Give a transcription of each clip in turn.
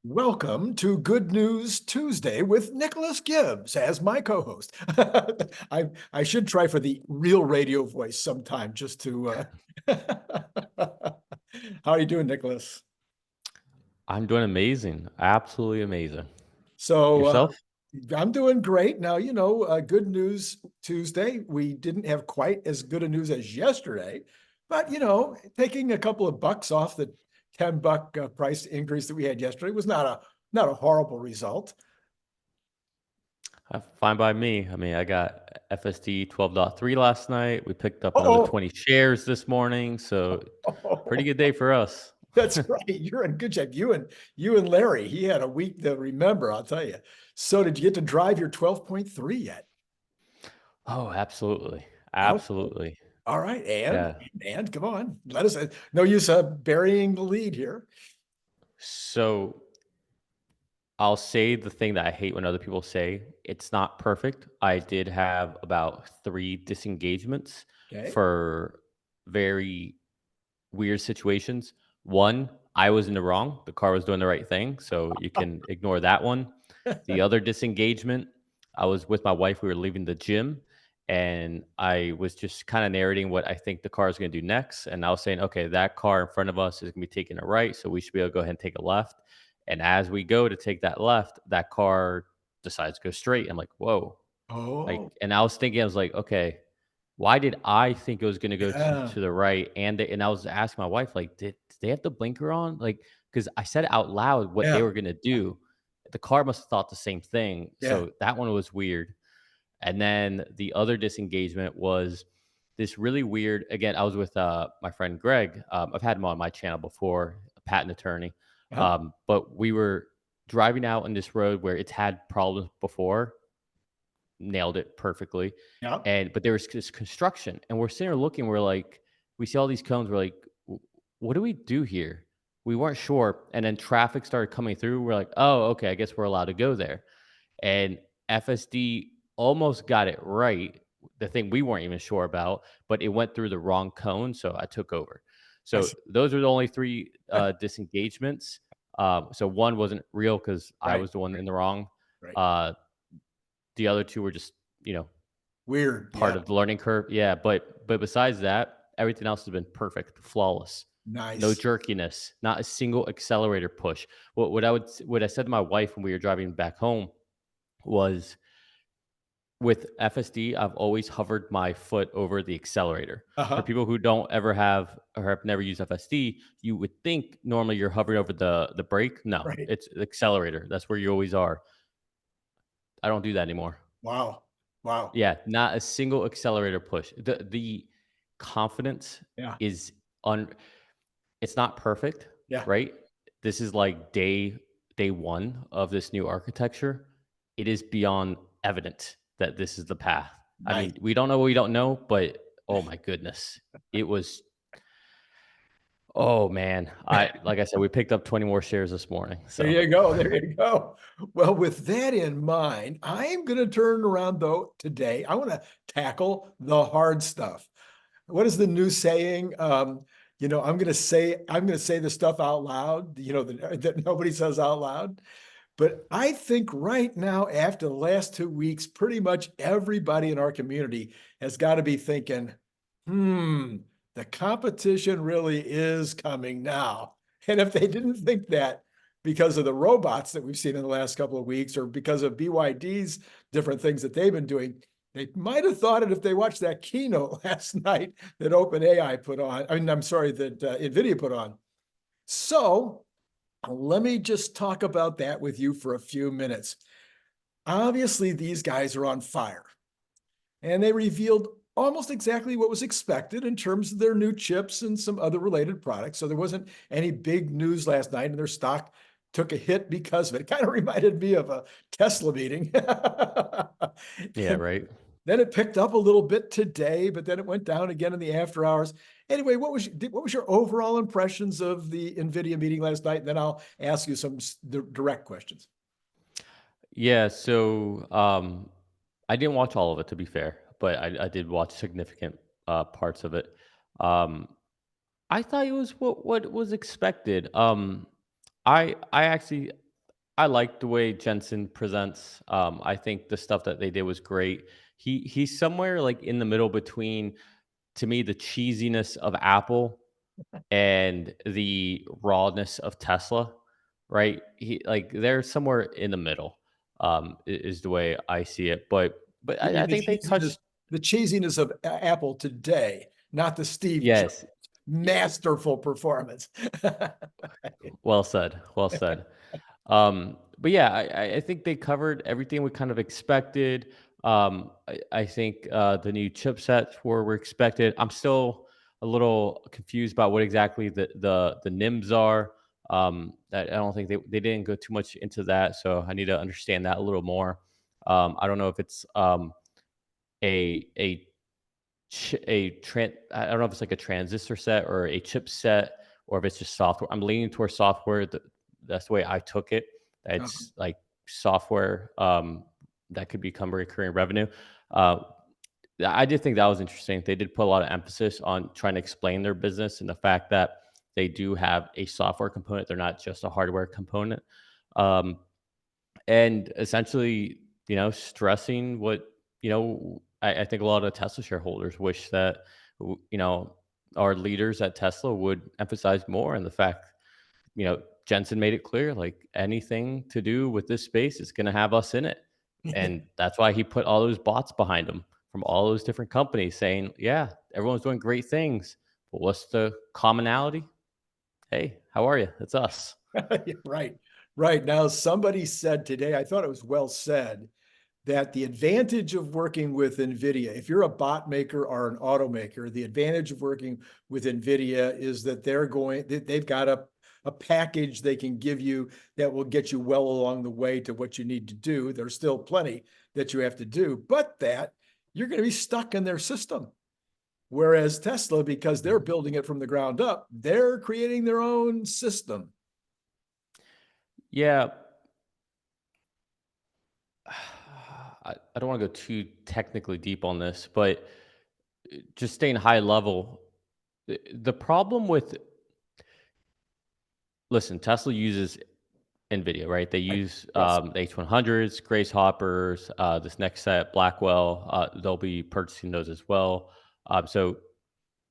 Welcome to Good News Tuesday with Nicholas Gibbs as my co-host. I should try for the real radio voice sometime just to How are you doing, Nicholas? I'm doing amazing. Absolutely amazing. So Yourself? I'm doing great. Now, Good News Tuesday. We didn't have quite as good a news as yesterday, but taking a couple of bucks off the $10 price increase that we had yesterday was not a horrible result. Fine by me. I mean, I got FSD 12.3 last night. We picked up another Oh, 20 shares this morning. So, pretty good day for us. that's right. You're in good shape. You and Larry, he had a week to remember, I'll tell you. So did you get to drive your 12.3 yet? Oh, absolutely. Okay. Absolutely. All right. And Yeah. and come on. Let us no use burying the lead here. So, I'll say the thing that I hate when other people say it's not perfect. I did have about three disengagements Okay. for very weird situations. One, I was in the wrong. The car was doing the right thing, so you can ignore that one. The other disengagement, I was with my wife. We were leaving the gym, and I was just kind of narrating what I think the car is going to do next. And I was saying, okay, that car in front of us is going to be taking a right, so we should be able to go ahead and take a left. And as we go to take that left, that car decides to go straight. I'm like, whoa. Like, Oh, and I was thinking, I was like, okay, why did I think it was gonna go to yeah. to the right? And I was asking my wife, like, did they have the blinker on? Like, because I said out loud what they Yeah. were gonna do. The car must have thought the same thing. Yeah. So that one was weird. And then the other disengagement was this really weird. Again, I was with my friend Greg. I've had him on my channel before, a patent attorney. Uh-huh. But we were driving out on this road where it's had problems before, nailed it perfectly. Yeah. And but there was this construction, and we're sitting there looking. We're like, we see all these cones. We're like, What do we do here?" We weren't sure, and then traffic started coming through. We're like, "Oh, okay, I guess we're allowed to go there." And FSD almost got it right. The thing we weren't even sure about, but it went through the wrong cone, so I took over. I So see. those are the only three disengagements. So one wasn't real because I Right. was the one Right. in the wrong. Right. Uh, the other two were just, you know, Weird. part Yeah. of the learning curve. Yeah, but besides that, everything else has been perfect, flawless. No Nice. jerkiness, not a single accelerator push. What I said to my wife when we were driving back home was with FSD, I've always hovered my foot over the accelerator. For Uh-huh. people who don't ever have or have never used FSD, you would think normally you're hovering over the brake. No, Right. it's the accelerator. That's where you always are. I don't do that anymore. Wow. Wow. Yeah, not a single accelerator push. The confidence Yeah. is un it's not perfect, Yeah. right? This is like day 1 of this new architecture. It is beyond evident that this is the path. I Nice. mean, we don't know what we don't know, but oh my goodness. It was oh man. I like I said, we picked up 20 more shares this morning. There So you go. There you go. Well, with that in mind, I am going to turn around though today. I want to tackle the hard stuff. What is the new saying? I'm going to say the stuff out loud, that nobody says out loud. But I think right now, after the last 2 weeks, pretty much everybody in our community has got to be thinking, hmm, the competition really is coming now. And if they didn't think that because of the robots that we've seen in the last couple of weeks or because of BYD's different things that they've been doing, they might have thought it if they watched that keynote last night that OpenAI put on. I mean, I'm sorry, that Nvidia put on. So let me just talk about that with you for a few minutes. Obviously, these guys are on fire, and they revealed almost exactly what was expected in terms of their new chips and some other related products. So there wasn't any big news last night, and their stock took a hit because of it. It kind of reminded me of a Tesla meeting. yeah, And right. then it picked up a little bit today, but then it went down again in the after hours. Anyway, what was your overall impressions of the Nvidia meeting last night? And then I'll ask you some direct questions. Yeah, so I didn't watch all of it to be fair, but I did watch significant parts of it. Um, I thought it was what was expected. I actually I like the way Jensen presents. I think the stuff that they did was great. He's somewhere like in the middle between, to me, the cheesiness of Apple and the rawness of Tesla, right? He like they're somewhere in the middle, is the way I see it. But You mean I think they touched. the cheesiness of Apple today, not the Steve Jobs Yes, masterful performance. well said, well said. But yeah, I think they covered everything we kind of expected. I think the new chipsets were expected. I'm still a little confused about what exactly the NIMS are. I don't think they didn't go too much into that, so I need to understand that a little more. I don't know if it's a I don't know if it's like a transistor set or a chip set or if it's just software. I'm leaning towards software. That's the way I took it. That Uh-huh. it's like software that could become recurring revenue. Uh, I did think that was interesting. They did put a lot of emphasis on trying to explain their business and the fact that they do have a software component. They're not just a hardware component. Um, and essentially, stressing what, I think a lot of Tesla shareholders wish that, our leaders at Tesla would emphasize more. And the fact, Jensen made it clear, like anything to do with this space is going to have us in it. And that's why he put all those bots behind him from all those different companies saying, yeah, everyone's doing great things. But what's the commonality? Hey, how are you? It's us. Right. Right. Now, somebody said today, I thought it was well said, that the advantage of working with Nvidia, if you're a bot maker or an automaker, the advantage of working with Nvidia is that they've got a package they can give you that will get you well along the way to what you need to do. There's still plenty that you have to do, but that you're going to be stuck in their system. Whereas Tesla, because they're building it from the ground up, they're creating their own system. Yeah, I don't want to go too technically deep on this, but just staying high level, the problem with, listen, Tesla uses Nvidia, right? They Right. use Yes. the H100s, Grace Hoppers, this next set, Blackwell. They'll be purchasing those as well. So,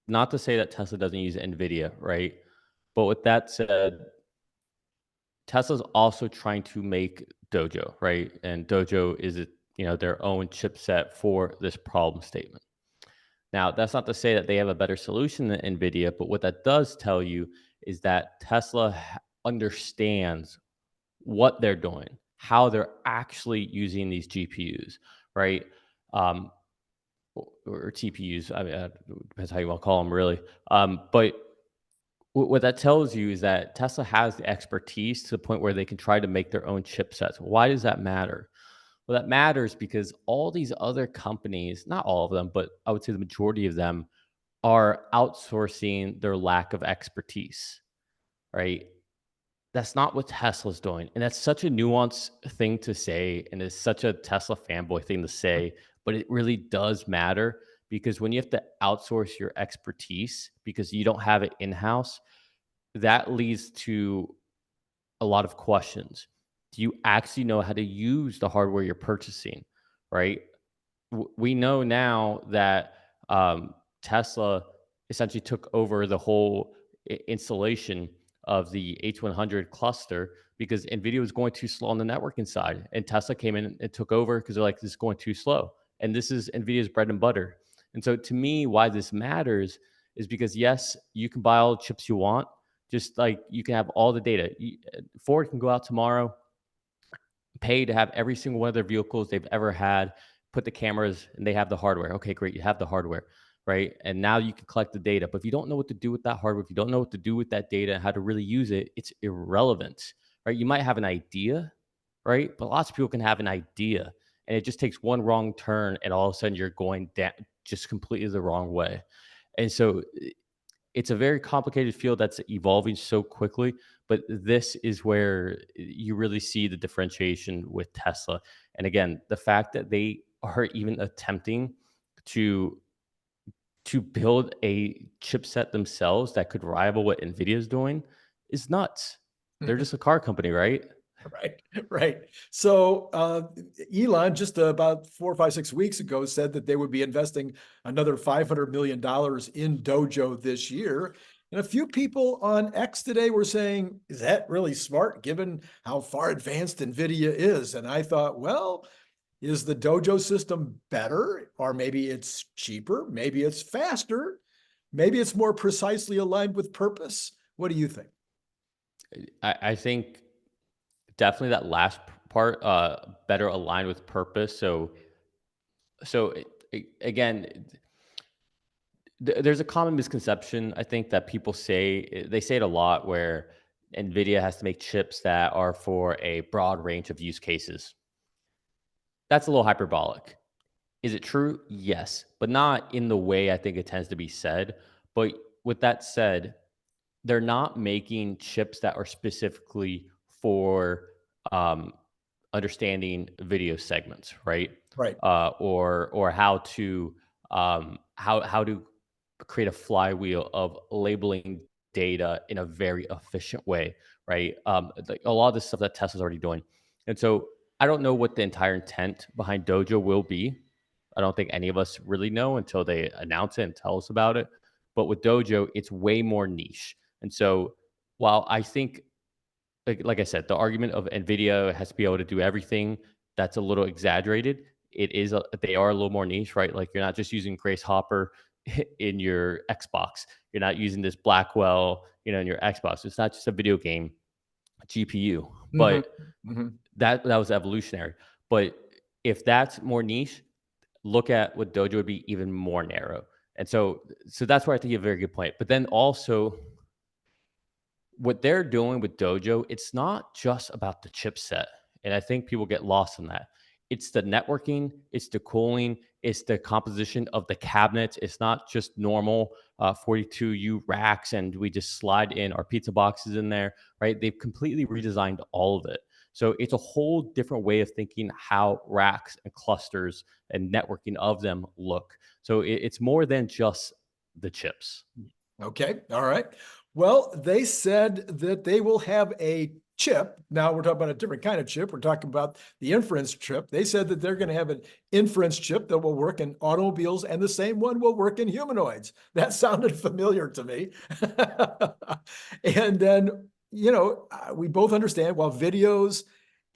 not to say that Tesla doesn't use Nvidia, right? But with that said, Tesla's also trying to make Dojo, right? And Dojo is, their own chipset for this problem statement. Now, that's not to say that they have a better solution than NVIDIA, but what that does tell you is that Tesla understands what they're doing, how they're actually using these GPUs, right? Um, or TPUs. I mean, depends how you want to call them, really. But what that tells you is that Tesla has the expertise to the point where they can try to make their own chipsets. Why does that matter? Well, that matters because all these other companies, not all of them, but I would say the majority of them, are outsourcing their lack of expertise, right? That's not what Tesla's doing. And that's such a nuanced thing to say. And it's such a Tesla fanboy thing to say, but it really does matter because when you have to outsource your expertise because you don't have it in house, that leads to a lot of questions. Do you actually know how to use the hardware you're purchasing, right? We know now that Tesla essentially took over the whole installation of the H100 cluster because NVIDIA was going too slow on the networking side. And Tesla came in and took over because they're like, this is going too slow. And this is NVIDIA's bread and butter. And so to me, why this matters is because, yes, you can buy all the chips you want, just like you can have all the data. Ford can go out tomorrow, pay to have every single one of their vehicles they've ever had, put the cameras, and they have the hardware. Okay, great, you have the hardware, right? And now you can collect the data. But if you don't know what to do with that hardware, if you don't know what to do with that data and how to really use it, it's irrelevant, right? You might have an idea, right? But lots of people can have an idea, and it just takes one wrong turn, and all of a sudden you're going down just completely the wrong way. And so it's a very complicated field that's evolving so quickly, but this is where you really see the differentiation with Tesla. And again, the fact that they are even attempting to build a chipset themselves that could rival what Nvidia is doing is nuts. They're just a car company, right? Right, right. So Elon just about 4, 5, 6 weeks ago said that they would be investing another $500 million in Dojo this year. And a few people on X today were saying, is that really smart given how far advanced Nvidia is? And I thought, well, is the Dojo system better? Or maybe it's cheaper, maybe it's faster, maybe it's more precisely aligned with purpose. What do you think? I think definitely that last part, better aligned with purpose. Again, there's a common misconception I think that people say, they say it a lot, where Nvidia has to make chips that are for a broad range of use cases. That's a little hyperbolic. Is it true? Yes, but not in the way I think it tends to be said. But with that said, they're not making chips that are specifically for um, understanding video segments, right? Right. Or how to create a flywheel of labeling data in a very efficient way, right? Like a lot of the stuff that Tesla's already doing, and so I don't know what the entire intent behind Dojo will be. I don't think any of us really know until they announce it and tell us about it. But with Dojo, it's way more niche, and so while I think, like I said, the argument of Nvidia has to be able to do everything, that's a little exaggerated. They are a little more niche, right? Like you're not just using Grace Hopper in your Xbox. You're not using this Blackwell, in your Xbox. It's not just a video game GPU, Hmm. but Hmm. that was evolutionary. But if that's more niche, look at what Dojo would be even more narrow. And so that's where I think you have a very good point. But then also what they're doing with Dojo, it's not just about the chipset. And I think people get lost in that. It's the networking, it's the cooling, it's the composition of the cabinets. It's not just normal 42U racks and we just slide in our pizza boxes in there, right? They've completely redesigned all of it. So it's a whole different way of thinking how racks and clusters and networking of them look. So it's more than just the chips. Okay. All right. Well, they said that they will have a chip. Now we're talking about a different kind of chip. We're talking about the inference chip. They said that they're going to have an inference chip that will work in automobiles and the same one will work in humanoids. That sounded familiar to me. And then, we both understand while videos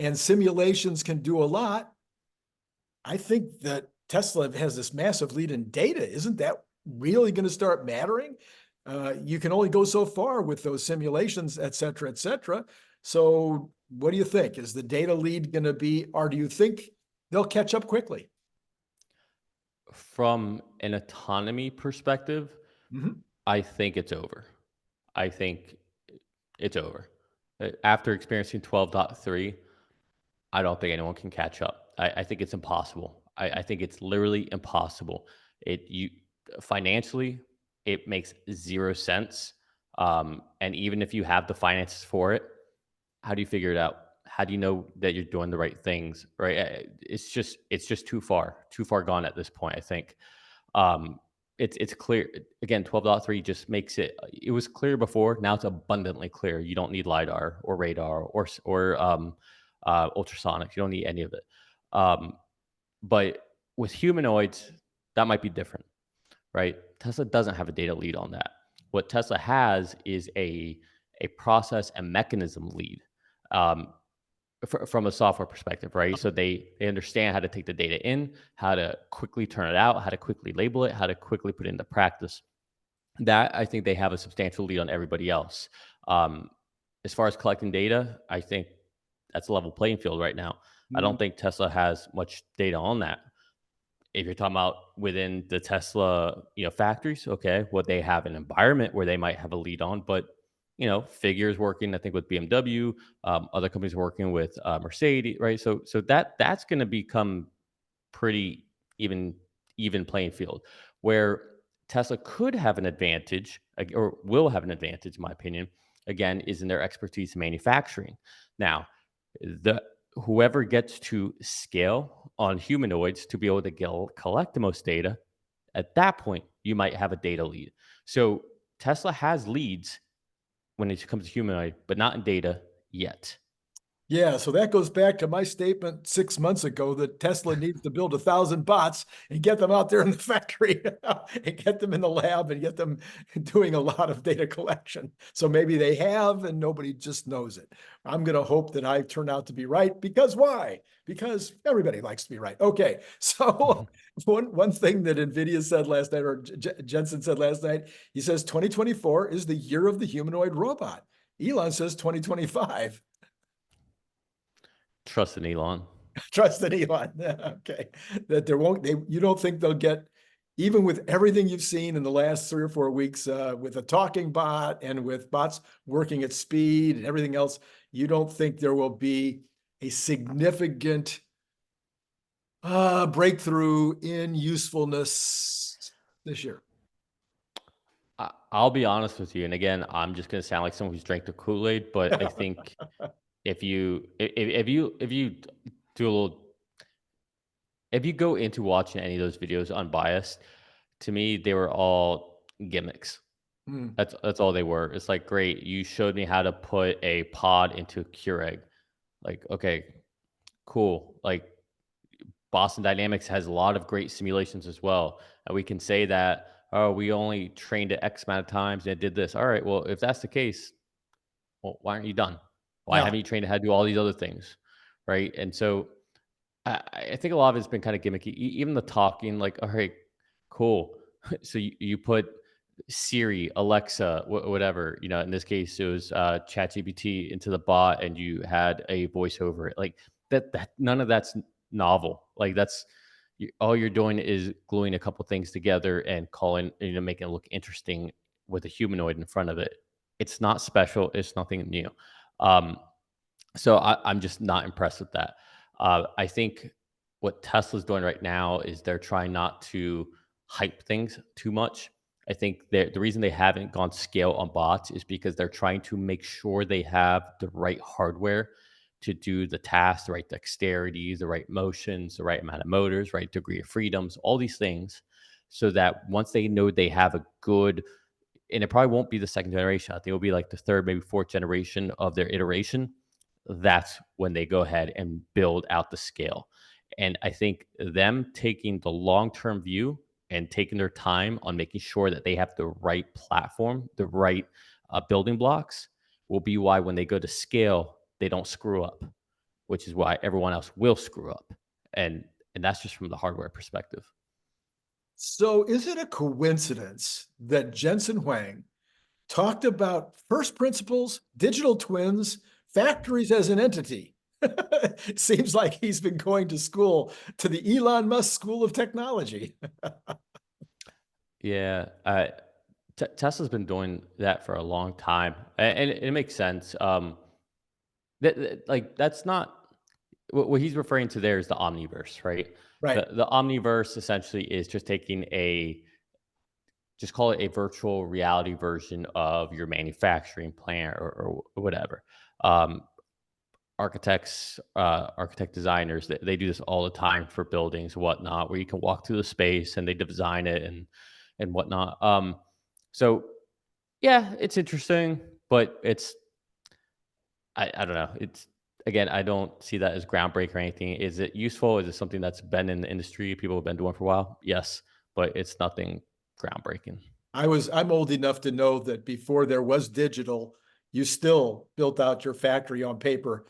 and simulations can do a lot, I think that Tesla has this massive lead in data. Isn't that really going to start mattering? You can only go so far with those simulations, et cetera, et cetera. So, what do you think? Is the data lead going to be, or do you think they'll catch up quickly? From an autonomy perspective, Mhm. I think it's over. I think it's over. After experiencing 12.3, I don't think anyone can catch up. I think it's impossible. I think it's literally impossible. You financially, it makes zero sense. And even if you have the finances for it, how do you figure it out? How do you know that you're doing the right things? Right? It's just too far gone at this point. I think um, it's clear. Again, 12.3 just makes it. It was clear before. Now it's abundantly clear. You don't need lidar or radar or ultrasonics. You don't need any of it. Um, but with humanoids, that might be different, right? Tesla doesn't have a data lead on that. What Tesla has is a process and mechanism lead. Um, from a software perspective, right? So they understand how to take the data in, how to quickly turn it out, how to quickly label it, how to quickly put it into practice. That I think they have a substantial lead on everybody else. Um, as far as collecting data, I think that's a level playing field right now. I Mm. don't think Tesla has much data on that. If you're talking about within the Tesla, factories, okay, what they have an environment where they might have a lead on, but Figures working, I think, with BMW, other companies working with Mercedes, right? So that's going to become pretty even even playing field, where Tesla could have an advantage, or will have an advantage, in my opinion. Again, is in their expertise in manufacturing. Now, the whoever gets to scale on humanoids to be able to collect the most data, at that point, you might have a data lead. So Tesla has leads when it comes to humanoid, but not in data yet. Yeah, so that goes back to my statement 6 months ago that Tesla needs to build 1,000 bots and get them out there in the factory and get them in the lab and get them doing a lot of data collection. So maybe they have and nobody just knows it. I'm going to hope that I turn out to be right because why? Because everybody likes to be right. Okay, so one thing that Nvidia said last night, or Jensen said last night, he says 2024 is the year of the humanoid robot. Elon says 2025. Trust in Elon. Trust in Elon. Okay. That there won't, you don't think they'll get, even with everything you've seen in the last 3 or 4 weeks, with a talking bot and with bots working at speed and everything else, you don't think there will be a significant breakthrough in usefulness this year? I'll be honest with you, and again, I'm just gonna sound like someone who's drank the Kool-Aid, but I think if you do a little if you go into watching any of those videos unbiased, to me, they were all gimmicks. Hmm. That's all they were. It's like, great, you showed me how to put a pod into a Keurig. Like, okay, cool. Like Boston Dynamics has a lot of great simulations as well. And we can say that, oh, we only trained it X amount of times and it did this. All right, well, if that's the case, well, why aren't you done? Why Yeah. haven't you trained it how to do all these other things? Right. And so I think a lot of it's been kind of gimmicky. Even the talking, like, all right, cool. So you put Siri, Alexa, whatever, in this case, it was ChatGPT into the bot and you had a voice over it. Like that none of that's novel. Like all you're doing is gluing a couple things together and calling, making it look interesting with a humanoid in front of it. It's not special. It's nothing new. Um, so I'm just not impressed with that. I think what Tesla's doing right now is they're trying not to hype things too much. I think that the reason they haven't gone scale on bots is because they're trying to make sure they have the right hardware to do the task, the right dexterities, the right motions, the right amount of motors, right degree of freedoms, all these things, so that once they know they have a good, and it probably won't be the second generation. I think it'll be like the third, maybe fourth generation of their iteration. That's when they go ahead and build out the scale. And I think them taking the long term view and taking their time on making sure that they have the right platform, the right building blocks, will be why when they go to scale, they don't screw up, which is why everyone else will screw up. And that's just from the hardware perspective. So is it a coincidence that Jensen Huang talked about first principles, digital twins, factories as an entity? It seems like he's been going to school, to the Elon Musk School of Technology. Yeah, Tesla's been doing that for a long time, and it makes sense. Like that's not what he's referring to. There is the omniverse, right? Right. The omniverse essentially is just taking a, just call it a virtual reality version of your manufacturing plant, or whatever. Um, architect designers, they do this all the time for buildings, whatnot, where you can walk through the space and they design it and whatnot. So yeah, it's interesting, but I don't know. It's, again, I don't see that as groundbreaking or anything. Is it useful? Is it something that's been in the industry, people have been doing for a while? Yes, but it's nothing groundbreaking. I'm old enough to know that before there was digital, you still built out your factory on paper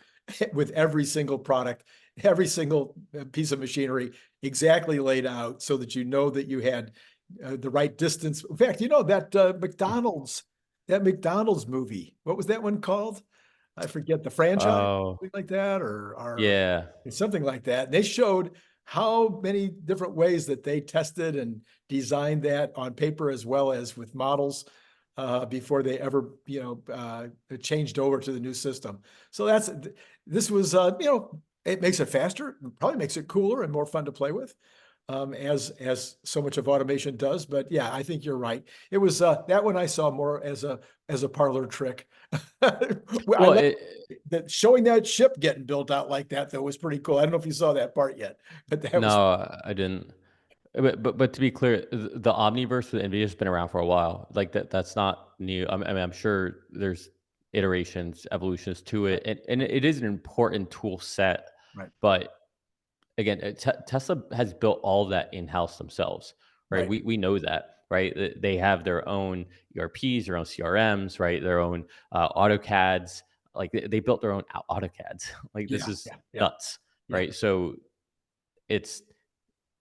with every single product, every single piece of machinery exactly laid out so that you know that you had the right distance. In fact, that that McDonald's movie, what was that one called? I forget, the franchise, Oh, something like that, or yeah. something like that. They showed how many different ways that they tested and designed that on paper as well as with models before they ever, changed over to the new system. So this was, it makes it faster, probably makes it cooler and more fun to play with, as so much of automation does. But yeah, I think you're right. It was that one I saw more as a parlor trick. I Well, love that, showing that ship getting built out like that, though, was pretty cool. I don't know if you saw that part yet, but that was no, I didn't. But to be clear, the Omniverse with Nvidia has been around for a while. Like that's not new. I mean, I'm sure there's iterations, evolutions to Right, it, and it is an important tool set. right, But again, Tesla has built all of that in house themselves, right? right. We know that, right? They have their own ERPs, their own CRMs, right? Their own AutoCADs. Like they built their own AutoCADs. Like this Yeah, is yeah, yeah, nuts, yeah. right? So it's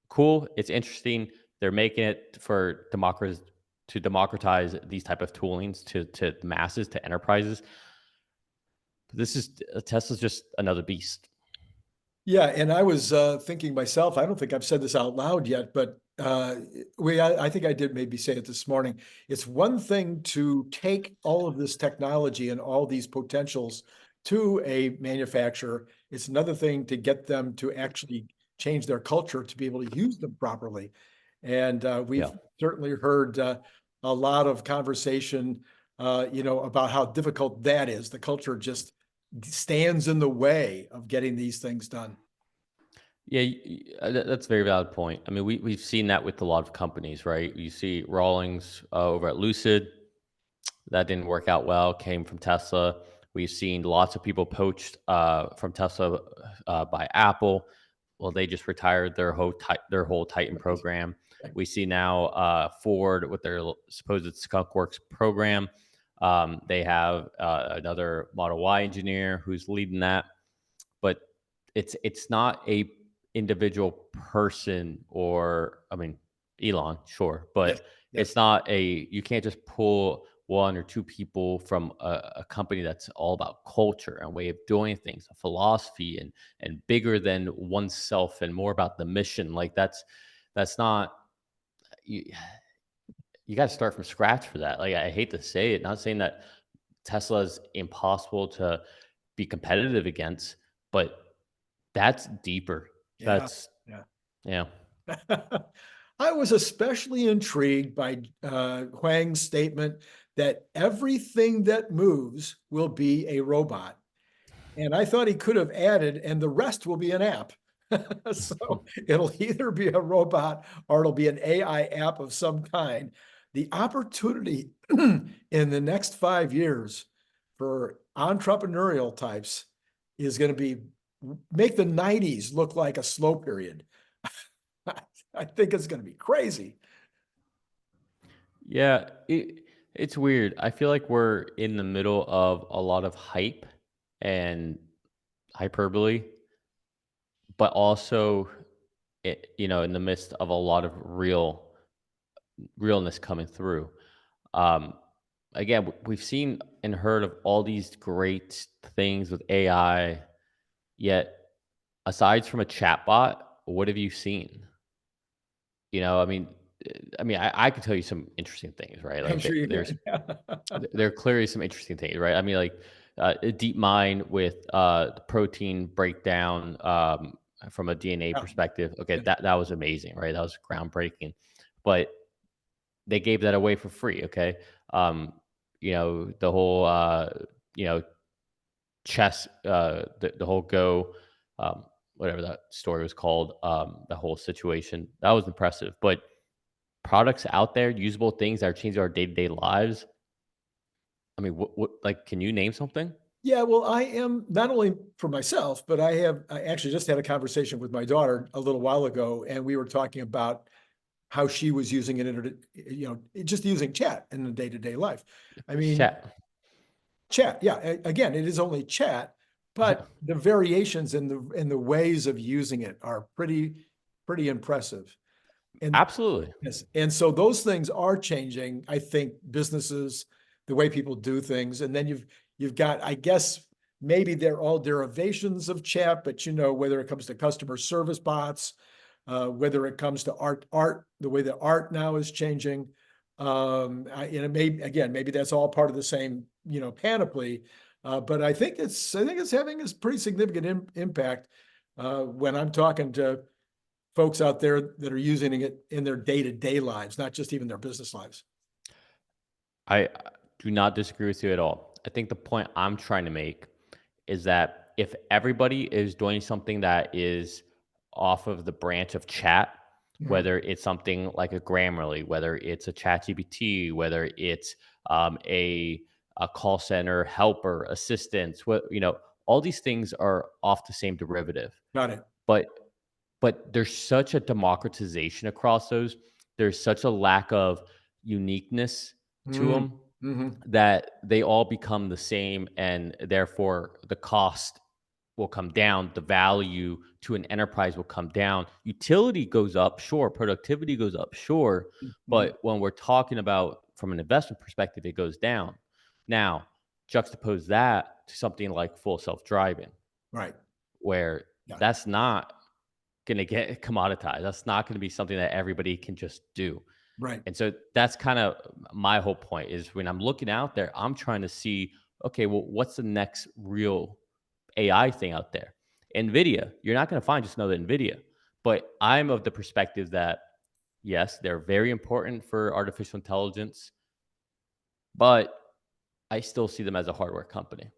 cool. It's interesting. They're making it for democratize these type of toolings to the masses, to enterprises. This is Tesla's just another beast. Yeah, and I was thinking myself, I don't think I've said this out loud yet, but I think I did maybe say it this morning. It's one thing to take all of this technology and all these potentials to a manufacturer. It's another thing to get them to actually change their culture to be able to use them properly. And Yeah. we've certainly heard a lot of conversation, about how difficult that is. The culture just stands in the way of getting these things done. Yeah, that's a very valid point. I mean, we've seen that with a lot of companies, right? You see Rawlings over at Lucid, that didn't work out well, came from Tesla. We've seen lots of people poached from Tesla by Apple. Well, they just retired their whole Titan program. We see now Ford with their supposed Skunk Works program. They have another Model Y engineer who's leading that, but it's not a individual person, or I mean Elon, sure, Yes, but yes, it's not a you can't just pull one or two people from a company that's all about culture and way of doing things, a philosophy, and bigger than oneself and more about the mission. Like that's not you, you got to start from scratch for that. Like I hate to say it, not saying that Tesla is impossible to be competitive against, but that's deeper. yeah, That's yeah. yeah. I was especially intrigued by Huang's statement that everything that moves will be a robot. And I thought he could have added, and the rest will be an app. So it'll either be a robot or it'll be an AI app of some kind. The opportunity in the next 5 years for entrepreneurial types is going to be make the 90s look like a slow period. I think it's going to be crazy. Yeah, it's weird. I feel like we're in the middle of a lot of hype and hyperbole, but also in the midst of a lot of realness coming through. Um, Again, we've seen and heard of all these great things with AI, yet aside from a chatbot, what have you seen? I mean, I could tell you some interesting things, right? I'm Like sure you there's can. there are clearly some interesting things, right? I mean, like a deep mine with the protein breakdown from a DNA Yeah, perspective. Okay, yeah, that was amazing, right? That was groundbreaking, but they gave that away for free. Okay, um, the whole you know chess, the whole Go, um, whatever that story was called, the whole situation that was impressive, but products out there, usable things that are changing our day-to-day lives. I mean, what like, can you name something? Yeah, well, I am not only for myself, but I actually just had a conversation with my daughter a little while ago, and we were talking about how she was using it in her, just using chat in the day-to-day life. I mean, Chat. chat, yeah, again, it is only chat, Yeah, but the variations in the ways of using it are pretty impressive. And absolutely. yes, and so those things are changing, I think, businesses, the way people do things. And then you've got, I guess, maybe they're all derivations of chat, but whether it comes to customer service bots, whether it comes to art, the way that art now is changing. And it may, again, maybe that's all part of the same, panoply. But I think it's having a pretty significant impact when I'm talking to folks out there that are using it in their day-to-day lives, not just even their business lives. I do not disagree with you at all. I think the point I'm trying to make is that if everybody is doing something that is off of the branch of chat, Mhm. whether it's something like a Grammarly, whether it's a Chat GPT, whether it's a a call center, helper, assistants, what, all these things are off the same derivative. Got it. But there's such a democratization across those. There's such a lack of uniqueness to Mm, them mhm. that they all become the same, and therefore the cost will come down, the value to an enterprise will come down. Utility goes up, sure, productivity goes up, sure, Mhm. but when we're talking about from an investment perspective, it goes down. Now, juxtapose that to something like full self-driving, Right. where Yeah. that's not going to get commoditized. That's not going to be something that everybody can just do. Right. And so that's kind of my whole point is when I'm looking out there, I'm trying to see, okay, well, what's the next real AI thing out there? Nvidia, you're not going to find just another Nvidia. But I'm of the perspective that yes, they're very important for artificial intelligence, but I still see them as a hardware company.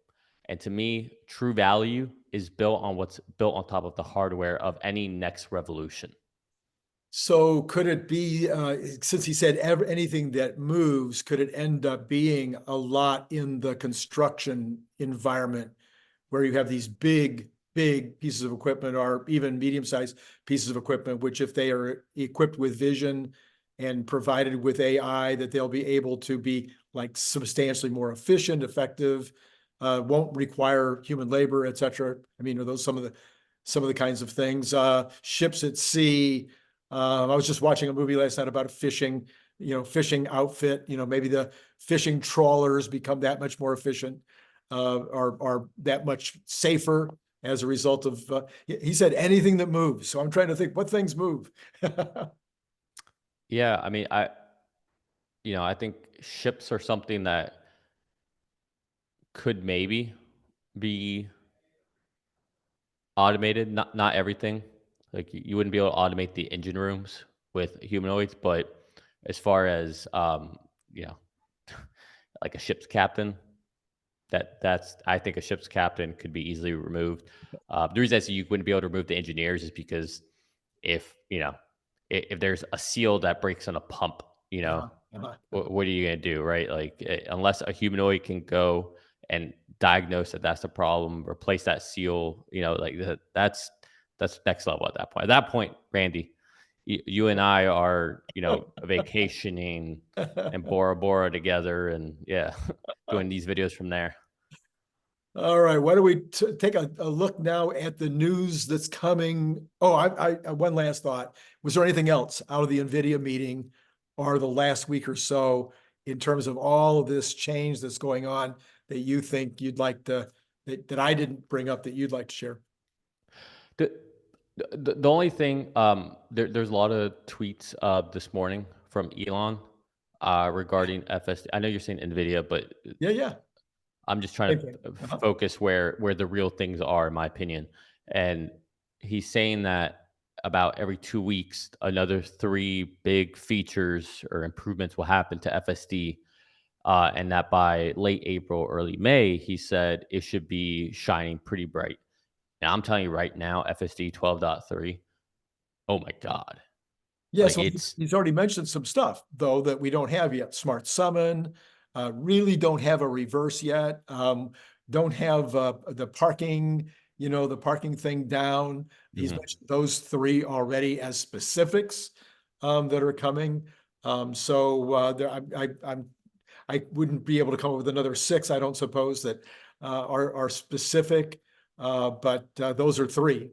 And to me, true value is built on what's built on top of the hardware of any next revolution. So could it be, since he said anything that moves, could it end up being a lot in the construction environment where you have these big pieces of equipment or even medium-sized pieces of equipment, which if they are equipped with vision and provided with AI, that they'll be able to be like substantially more efficient, effective, won't require human labor, et cetera. I mean, are those some of the kinds of things? Ships at sea. I was just watching a movie last night about a fishing outfit. Maybe the fishing trawlers become that much more efficient, are that much safer as a result of, he said anything that moves. So I'm trying to think what things move. Yeah, I mean, I think ships are something that could maybe be automated. Not everything. Like you wouldn't be able to automate the engine rooms with humanoids, but as far as you know, like a ship's captain, that's I think a ship's captain could be easily removed. The reason I say you wouldn't be able to remove the engineers is because if if there's a seal that breaks on a pump, Uh-huh, uh-huh. what are you gonna do, right? Like unless a humanoid can go and diagnose that that's the problem, replace that seal, like that's next level at that point. At that point, Randy, you and I are vacationing in Bora Bora together, and yeah, doing these videos from there. All right, why don't we take a look now at the news that's coming? Oh, one last thought. Was there anything else out of the NVIDIA meeting or the last week or so in terms of all of this change that's going on that you think you'd like that I didn't bring up that you'd like to share? The the only thing, there's a lot of tweets this morning from Elon regarding FSD. I know you're saying Nvidia, but Yeah, yeah. I'm just trying Same to thing. Uh-huh. focus where the real things are, in my opinion. And he's saying that about every 2 weeks, another three big features or improvements will happen to FSD. And that by late April, early May, he said it should be shining pretty bright. And I'm telling you right now, FSD 12.3, oh my God. Yeah, Like so he's already mentioned some stuff though that we don't have yet. Smart summon, really don't have a reverse yet. Don't have the parking thing down. He's mhm. mentioned those three already as specifics that are coming. I wouldn't be able to come up with another six. I don't suppose that are specific, but those are three.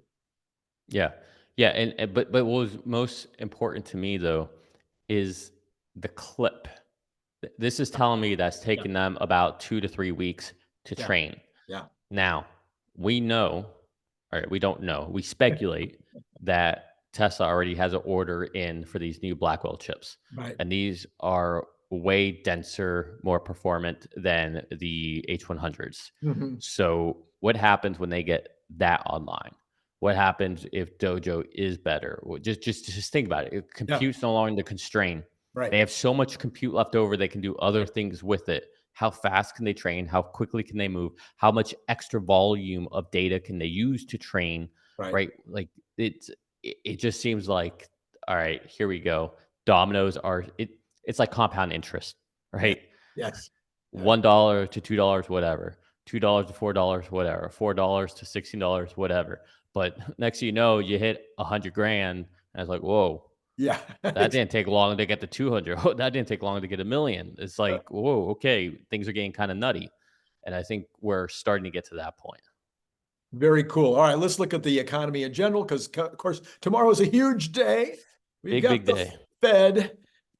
Yeah. Yeah. But what was most important to me though is the clip. This is telling me that's Yeah, taken them about 2 to 3 weeks to yeah, train. yeah. Now, we know, all right, we don't know. We speculate that Tesla already has an order in for these new Blackwell chips. Right. And these are way denser, more performant than the H100s. Mhm. So, what happens when they get that online? What happens if Dojo is better? Just think about it. Yeah, Compute's no longer the constraint. right. They have so much compute left over, they can do other things with it. How fast can they train? How quickly can they move? How much extra volume of data can they use to train? Right. Right? Like it just seems like, all right, here we go. Dominoes are it's like compound interest, Yeah. right? Yes. Yeah. $1 to $2, whatever, $2 to $4, whatever, $4 to $16, whatever. But next thing you know, you hit 100 grand, and it's like, whoa, Yeah. that didn't take long to get to 200. Oh, that didn't take long to get a million. It's like, whoa, okay, things are getting kind of nutty. And I think we're starting to get to that point. Very cool. All right, let's look at the economy in general because, of course, tomorrow is a huge day. We've Big, got big the day. Fed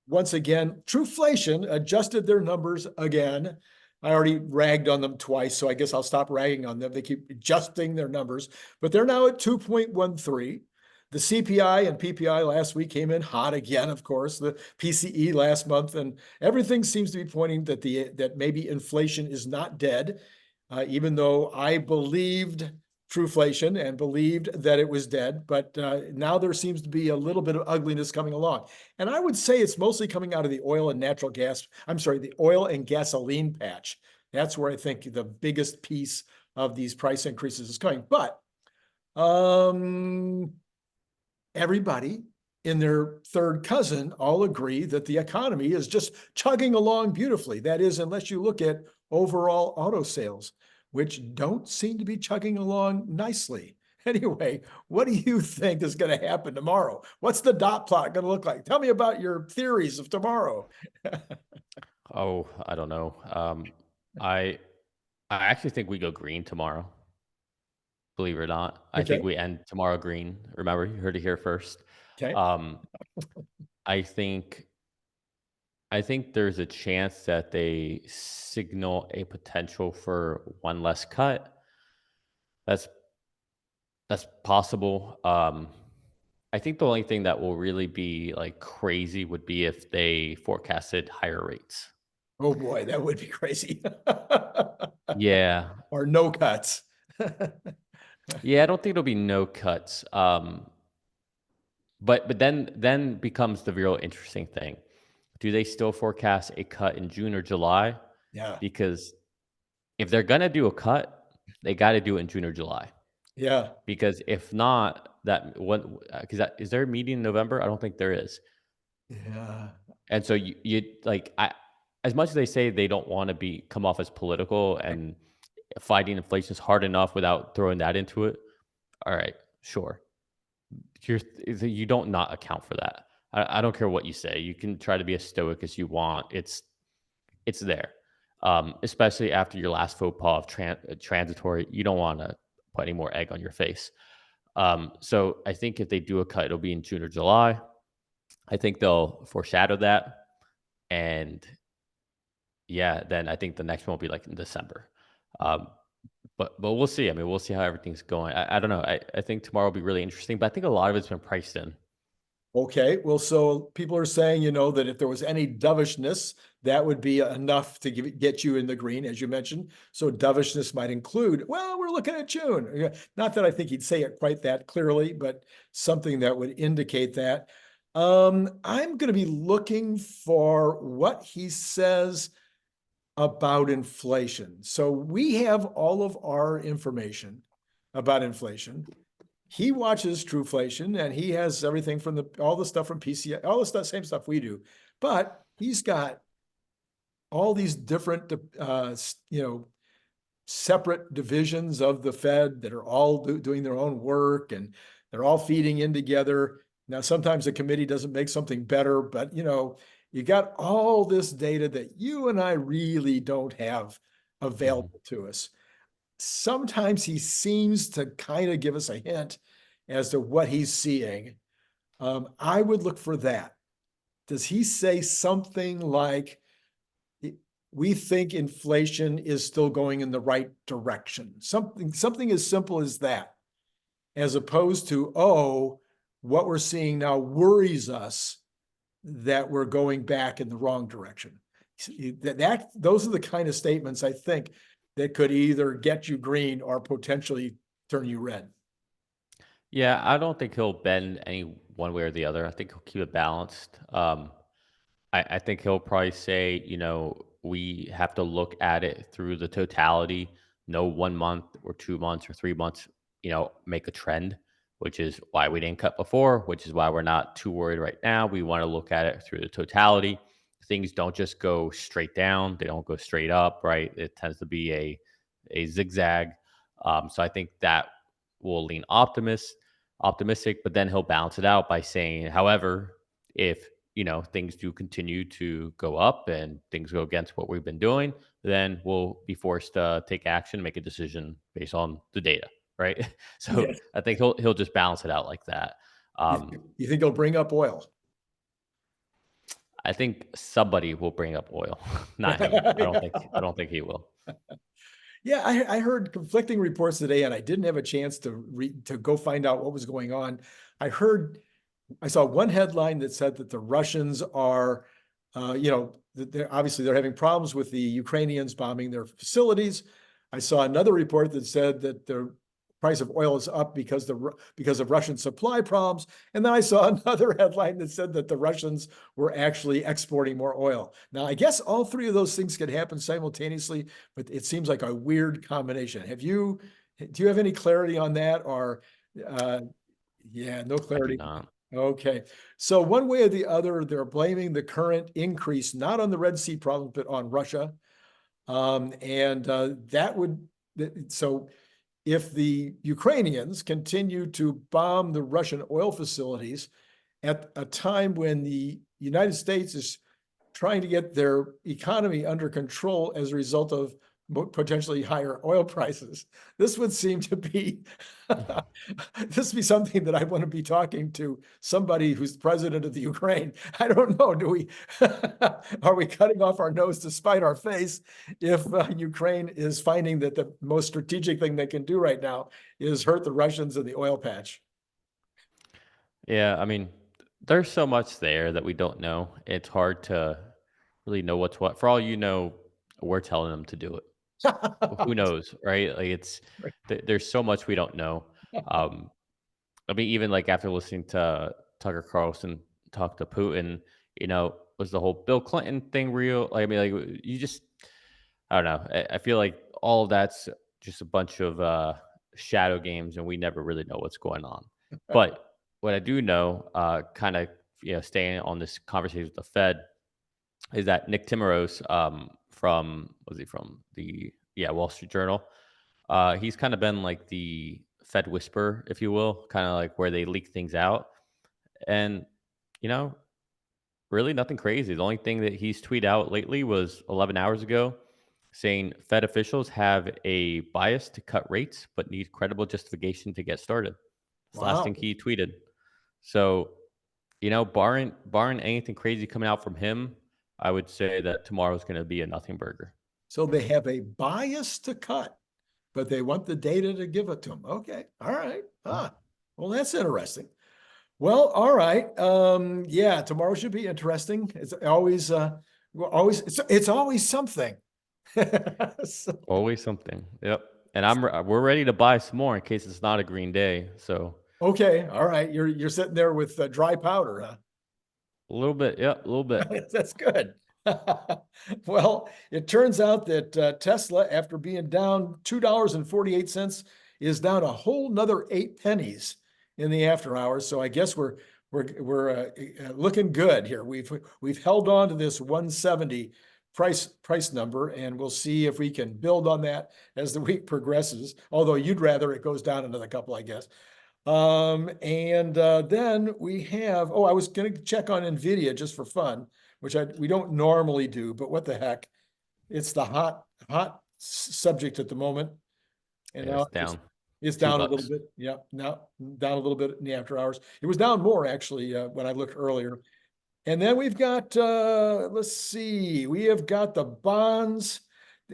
once again. Trueflation adjusted their numbers again. I already ragged on them twice, so I guess I'll stop ragging on them. They keep adjusting their numbers, but they're now at 2.13. The CPI and PPI last week came in hot again, of course, the PCE last month, and everything seems to be pointing that maybe inflation is not dead, even though I believed Trueflation and believed that it was dead. But now there seems to be a little bit of ugliness coming along. And I would say it's mostly coming out of the oil and natural gas. I'm sorry, the oil and gasoline patch. That's where I think the biggest piece of these price increases is coming. But everybody and their third cousin all agree that the economy is just chugging along beautifully. That is, unless you look at overall auto sales, which don't seem to be chugging along nicely. Anyway, what do you think is going to happen tomorrow? What's the dot plot going to look like? Tell me about your theories of tomorrow. Oh, I don't know. I I actually think we go green tomorrow. Believe it or not, I Okay. think we end tomorrow green. Remember, you heard it here first. Okay. Um, I think I think there's a chance that they signal a potential for one less cut. That's that's possible. I think the only thing that will really be like crazy would be if they forecasted higher rates. Oh boy, that would be crazy. Yeah, Or no cuts. yeah. I don't think there'll be no cuts. But then becomes the real interesting thing. Do they still forecast a cut in June or July? Yeah. Because if they're gonna do a cut, they got to do it in June or July. Yeah. Because if not, that what because that is there a meeting in November? I don't think there is. Yeah. And so you like I as much as they say they don't want to be come off as political and fighting inflation is hard enough without throwing that into it. All right, sure. You don't not account for that. I don't care what you say. You can try to be as stoic as you want. It's there. Especially after your last faux pas of transitory, you don't want to put any more egg on your face. So I think if they do a cut, it'll be in June or July. I think they'll foreshadow that, and yeah, then I think the next one will be like in December. Um, but we'll see. I mean, we'll see how everything's going. I don't know. I think tomorrow will be really interesting, but I think a lot of it's been priced in. Okay, well, so people are saying, that if there was any dovishness, that would be enough to get you in the green, as you mentioned. So dovishness might include, well, we're looking at June. Yeah, not that I think he'd say it quite that clearly, but something that would indicate that. I'm going to be looking for what he says about inflation. So we have all of our information about inflation. He watches Trueflation and he has everything from all the stuff from PCI, all the stuff, same stuff we do, but he's got all these different, separate divisions of the Fed that are all doing their own work and they're all feeding in together. Now, sometimes the committee doesn't make something better, but you got all this data that you and I really don't have Mhm. available to us. Sometimes he seems to kind of give us a hint as to what he's seeing. I would look for that. Does he say something like, we think inflation is still going in the right direction? Something as simple as that, as opposed to, oh, what we're seeing now worries us that we're going back in the wrong direction. Those are the kind of statements I think that could either get you green or potentially turn you red. Yeah, I don't think he'll bend any one way or the other. I think he'll keep it balanced. I think he'll probably say, we have to look at it through the totality. No 1 month or 2 months or 3 months, make a trend, which is why we didn't cut before, which is why we're not too worried right now. We want to look at it through the totality. things don't just go straight down; they don't go straight up, right? It tends to be a zigzag. So I think that will lean optimistic, but then he'll balance it out by saying, however, if things do continue to go up and things go against what we've been doing, then we'll be forced to take action, make a decision based on the data, right? So Yes. I think he'll just balance it out like that. You think he'll bring up oil? I think somebody will bring up oil, not him. I don't think he will. Yeah, I heard conflicting reports today, and I didn't have a chance to go find out what was going on. I saw one headline that said that the Russians are, they're obviously they're having problems with the Ukrainians bombing their facilities. I saw another report that said that the price of oil is up because of Russian supply problems. And then I saw another headline that said that the Russians were actually exporting more oil. Now, I guess all three of those things could happen simultaneously, but it seems like a weird combination. Do you have any clarity on that, or yeah, no I do clarity? not. Okay. So one way or the other, they're blaming the current increase not on the Red Sea problem, but on Russia. And that would so if the Ukrainians continue to bomb the Russian oil facilities at a time when the United States is trying to get their economy under control as a result of potentially higher oil prices, this would seem to be this would be something that I want to be talking to somebody who's president of the Ukraine. I don't know. Do we are we cutting off our nose to spite our face if Ukraine is finding that the most strategic thing they can do right now is hurt the Russians in the oil patch? Yeah, I mean, there's so much there that we don't know. It's hard to really know what's what. For all you know, we're telling them to do it. Who knows, right? Like there's so much we don't know. Um, I mean, even like after listening to Tucker Carlson talk to Putin, was the whole Bill Clinton thing real? Like, I mean, like you just, I don't know. I feel like all of that's just a bunch of shadow games, and we never really know what's going on. But what I do know, kind of, staying on this conversation with the Fed, is that Nick Timiraos, from was he from the Wall Street Journal? He's kind of been like the Fed whisperer, if you will, kind of like where they leak things out, and you know, really nothing crazy. The only thing that he's tweeted out lately was 11 hours ago, saying Fed officials have a bias to cut rates, but need credible justification to get started. It's the last thing Wow. he tweeted. So, barring anything crazy coming out from him, I would say that tomorrow's going to be a nothing burger. So they have a bias to cut, but they want the data to give it to them. Okay. All right. Well, that's interesting. Well, all right. Yeah, tomorrow should be interesting. It's always it's always something. So, Always something. Yep. And we're ready to buy some more in case it's not a green day. So okay, all right. You're sitting there with dry powder, huh? a little bit. Yep. A little bit. That's good. Well, it turns out that Tesla, after being down $2.48, is down a whole nother 8 pennies in the after hours. So I guess we're looking good here. We've held on to this 170 price number, and we'll see if we can build on that as the week progresses. Although you'd rather it goes down another couple, I guess. And then we have, I was going to check on Nvidia just for fun, which we don't normally do, but what the heck? It's the hot subject at the moment. And Yeah, now it's down it's two down a little bucks. bit. Yeah, now down a little bit in the after hours. It was down more actually when I looked earlier. And then we've got, let's see, we have got the bonds.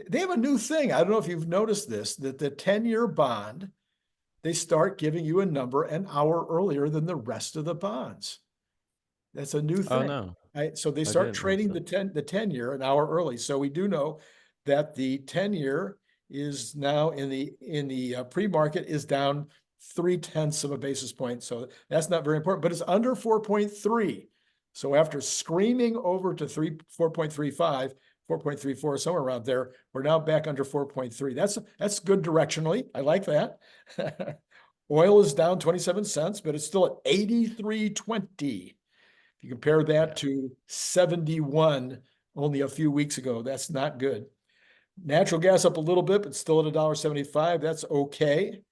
They have a new thing. I don't know if you've noticed this, that the 10-year bond, they start giving you a number an hour earlier than the rest of the bonds. That's a new Oh thing. no, So they I start didn't notice trading that. the 10-year an hour early. So we do know that the 10-year is now in the pre-market is down 0.3 of a basis point. So that's not very important, but it's under 4.3. So after screaming over to 4.35, 4.34, somewhere around there, we're now back under 4.3. That's good directionally. I like that. Oil is down 27 cents, but it's still at 83.20. If If you compare that Yeah. to 71 only a few weeks ago, that's not good. Natural gas up a little bit, but still at $1.75. That's okay.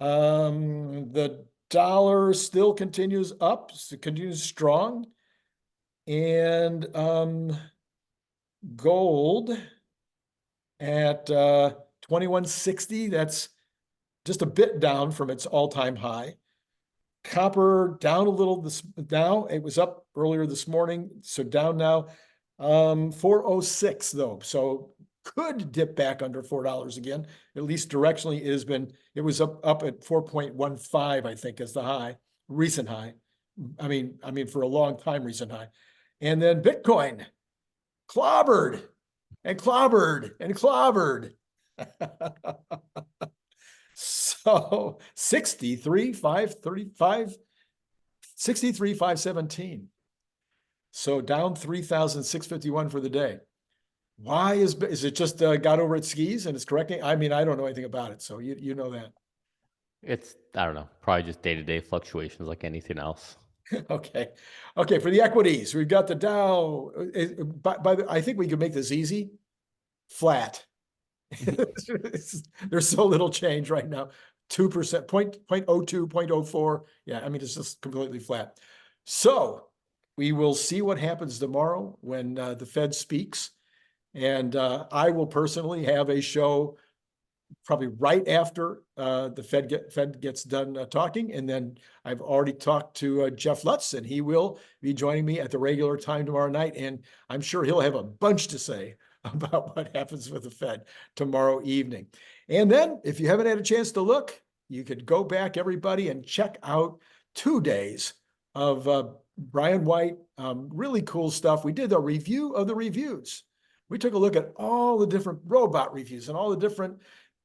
The dollar still continues up, continues strong. And gold at 2160, that's just a bit down from its all-time high. Copper down a little this now. It was up earlier this morning, so down now. 406 though, so could dip back under $4 again. At least directionally, it was up at 4.15, I think, is the high, recent high. I mean for a long time recent high. And then Bitcoin clobbered and clobbered and clobbered. So 63,535, 63,517. So down 3,651 for the day. Why is it just got over its skis and it's correcting? I mean, I don't know anything about it, so you know that. It's, I don't know, probably just day-to-day fluctuations like anything else. Okay. Okay, for the equities, we've got the Dow. I think we could make this easy. Flat. There's so little change right now. 2%, 0.02, 0.04. Yeah, I mean, it's just completely flat. So we will see what happens tomorrow when the Fed speaks. And I will personally have a show probably right after the Fed gets done talking. And then I've already talked to Jeff Lutz, and he will be joining me at the regular time tomorrow night. And I'm sure he'll have a bunch to say about what happens with the Fed tomorrow evening. And then if you haven't had a chance to look, you could go back, everybody, and check out 2 days of Brian White. Really cool stuff. We did a review of the reviews. We took a look at all the different robot reviews and all the different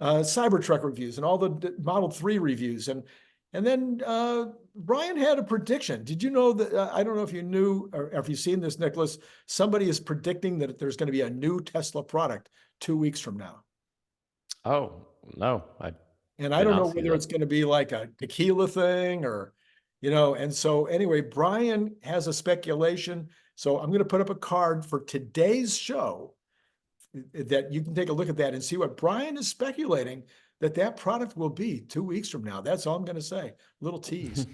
Cybertruck reviews and all the Model 3 reviews. And then Brian had a prediction. Did you know that? I don't know if you knew or if you've seen this, Nicholas. Somebody is predicting that there's going to be a new Tesla product 2 weeks from now. Oh, no, I And I did don't not know see whether that. it's going to be like a tequila thing or, and so anyway, Brian has a speculation. So I'm going to put up a card for today's show that you can take a look at that and see what Brian is speculating that product will be 2 weeks from now. That's all I'm going to say. Little tease.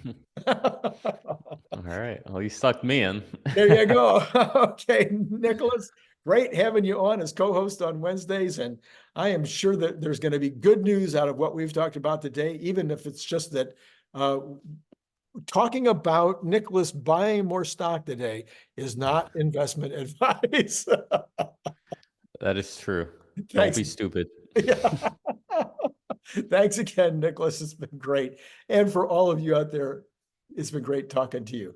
All right. Well, you sucked me in. There you go. Okay, Nicholas, great having you on as co-host on Wednesdays. And I am sure that there's going to be good news out of what we've talked about today, even if it's just that talking about Nicholas buying more stock today is not investment advice. That is true. Don't Thanks. be stupid. Yeah. Thanks again, Nicholas. It's been great. And for all of you out there, it's been great talking to you.